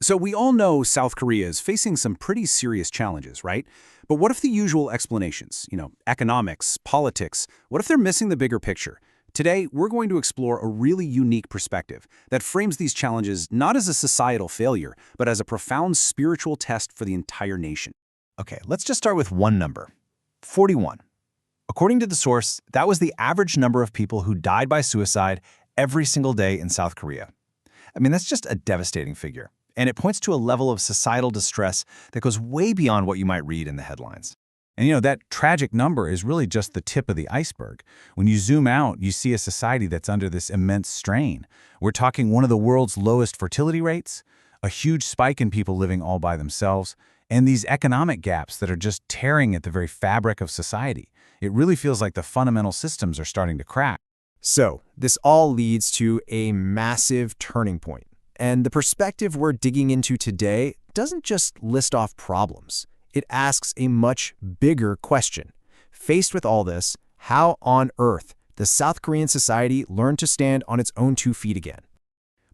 So we all know South Korea is facing some pretty serious challenges, right? But what if the usual explanations, economics, politics, what if they're missing the bigger picture? Today, we're going to explore a really unique perspective that frames these challenges not as a societal failure, but as a profound spiritual test for the entire nation. Okay, let's just start with one number, 41. According to the source, that was the average number of people who died by suicide every single day in South Korea. I mean, that's just a devastating figure, and it points to a level of societal distress that goes way beyond what you might read in the headlines. And that tragic number is really just the tip of the iceberg. When you zoom out, you see a society that's under this immense strain. We're talking one of the world's lowest fertility rates, a huge spike in people living all by themselves, and these economic gaps that are just tearing at the very fabric of society. It really feels like the fundamental systems are starting to crack. So, this all leads to a massive turning point. And the perspective we're digging into today doesn't just list off problems. It asks a much bigger question. Faced with all this, how on earth does South Korean society learn to stand on its own 2 feet again?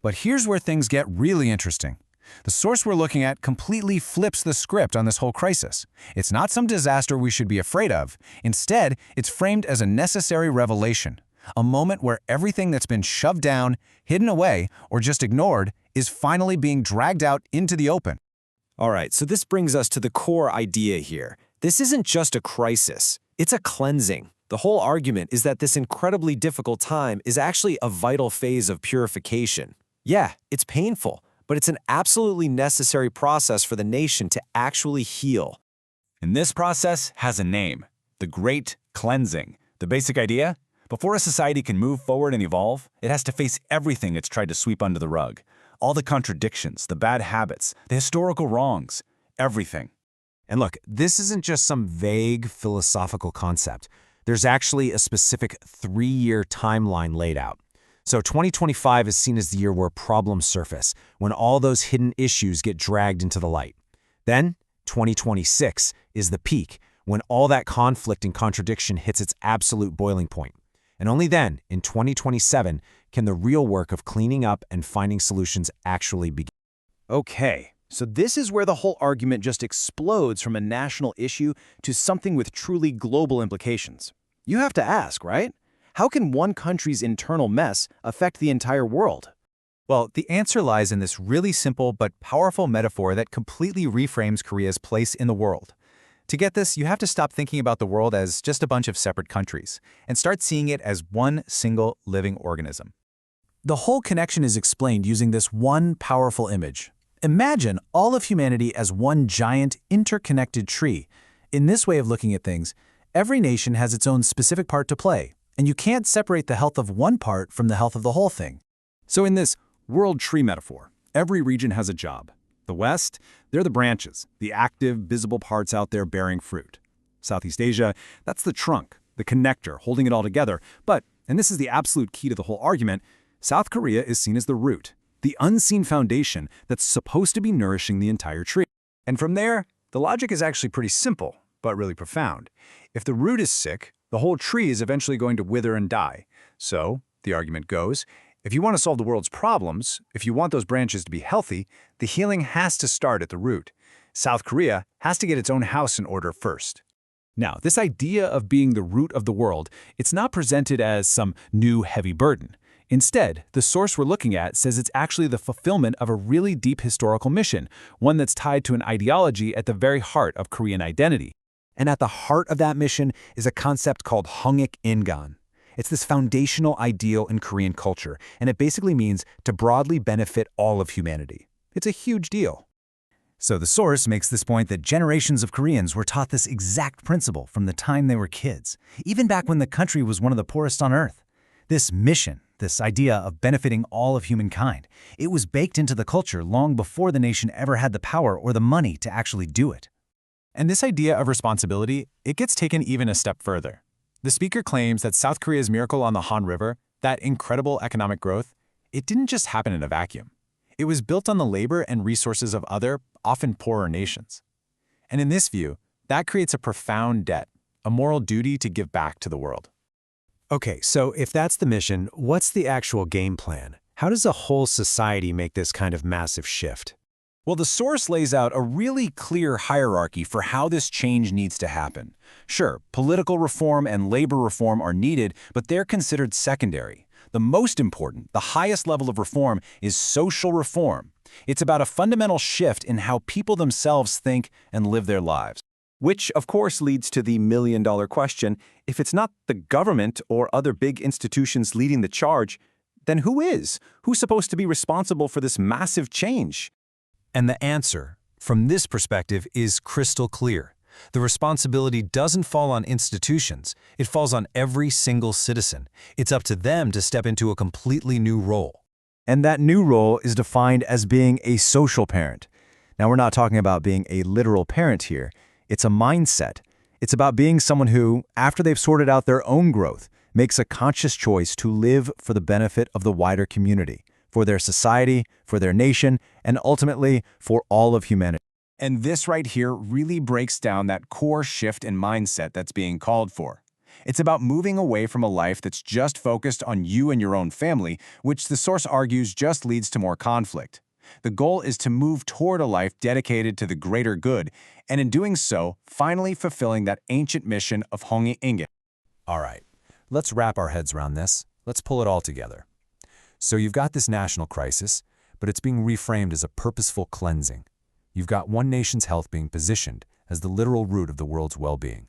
But here's where things get really interesting. The source we're looking at completely flips the script on this whole crisis. It's not some disaster we should be afraid of. Instead, it's framed as a necessary revelation, a moment where everything that's been shoved down, hidden away, or just ignored is finally being dragged out into the open. All right, so this brings us to the core idea here. This isn't just a crisis, it's a cleansing. The whole argument is that this incredibly difficult time is actually a vital phase of purification. Yeah, it's painful, but it's an absolutely necessary process for the nation to actually heal. And this process has a name, the Great Cleansing. The basic idea? Before a society can move forward and evolve, it has to face everything it's tried to sweep under the rug. All the contradictions, the bad habits, the historical wrongs, everything. And look, this isn't just some vague philosophical concept. There's actually a specific 3-year timeline laid out. So 2025 is seen as the year where problems surface, when all those hidden issues get dragged into the light. Then, 2026 is the peak, when all that conflict and contradiction hits its absolute boiling point. And only then, in 2027, can the real work of cleaning up and finding solutions actually begin. Okay, so this is where the whole argument just explodes from a national issue to something with truly global implications. You have to ask, right? How can one country's internal mess affect the entire world? Well, the answer lies in this really simple but powerful metaphor that completely reframes Korea's place in the world. To get this, you have to stop thinking about the world as just a bunch of separate countries and start seeing it as one single living organism. The whole connection is explained using this one powerful image. Imagine all of humanity as one giant, interconnected tree. In this way of looking at things, every nation has its own specific part to play, and you can't separate the health of one part from the health of the whole thing. So in this world tree metaphor, every region has a job. The West, they're the branches, the active, visible parts out there bearing fruit. Southeast Asia, that's the trunk, the connector, holding it all together. But, and this is the absolute key to the whole argument, South Korea is seen as the root, the unseen foundation that's supposed to be nourishing the entire tree. And from there, the logic is actually pretty simple, but really profound. If the root is sick, the whole tree is eventually going to wither and die. So, the argument goes, if you want to solve the world's problems, if you want those branches to be healthy, the healing has to start at the root. South Korea has to get its own house in order first. Now, this idea of being the root of the world, it's not presented as some new heavy burden. Instead, the source we're looking at says it's actually the fulfillment of a really deep historical mission, one that's tied to an ideology at the very heart of Korean identity. And at the heart of that mission is a concept called Hungik Ingan. It's this foundational ideal in Korean culture, and it basically means to broadly benefit all of humanity. It's a huge deal. So the source makes this point that generations of Koreans were taught this exact principle from the time they were kids, even back when the country was one of the poorest on earth. This mission, this idea of benefiting all of humankind, it was baked into the culture long before the nation ever had the power or the money to actually do it. And this idea of responsibility, it gets taken even a step further. The speaker claims that South Korea's miracle on the Han River, that incredible economic growth, it didn't just happen in a vacuum. It was built on the labor and resources of other, often poorer nations. And in this view, that creates a profound debt, a moral duty to give back to the world. Okay, so if that's the mission, what's the actual game plan? How does a whole society make this kind of massive shift? Well, the source lays out a really clear hierarchy for how this change needs to happen. Sure, political reform and labor reform are needed, but they're considered secondary. The most important, the highest level of reform, is social reform. It's about a fundamental shift in how people themselves think and live their lives. Which, of course, leads to the million-dollar question: if it's not the government or other big institutions leading the charge, then who is? Who's supposed to be responsible for this massive change? And the answer, from this perspective, is crystal clear. The responsibility doesn't fall on institutions. It falls on every single citizen. It's up to them to step into a completely new role. And that new role is defined as being a social parent. Now, we're not talking about being a literal parent here. It's a mindset. It's about being someone who, after they've sorted out their own growth, makes a conscious choice to live for the benefit of the wider community, for their society, for their nation, and ultimately for all of humanity. And this right here really breaks down that core shift in mindset that's being called for. It's about moving away from a life that's just focused on you and your own family, which the source argues just leads to more conflict. The goal is to move toward a life dedicated to the greater good, and in doing so, finally fulfilling that ancient mission of Hongi Inge. All right, let's wrap our heads around this. Let's pull it all together. So you've got this national crisis, but it's being reframed as a purposeful cleansing. You've got one nation's health being positioned as the literal root of the world's well-being.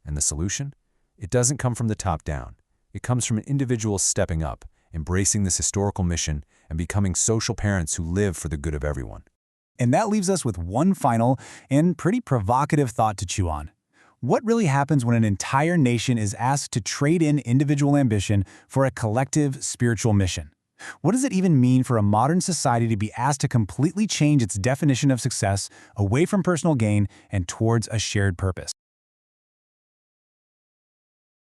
And the solution? It doesn't come from the top down. It comes from an individual stepping up, embracing this historical mission, and becoming social parents who live for the good of everyone. And that leaves us with one final and pretty provocative thought to chew on. What really happens when an entire nation is asked to trade in individual ambition for a collective spiritual mission? What does it even mean for a modern society to be asked to completely change its definition of success away from personal gain and towards a shared purpose?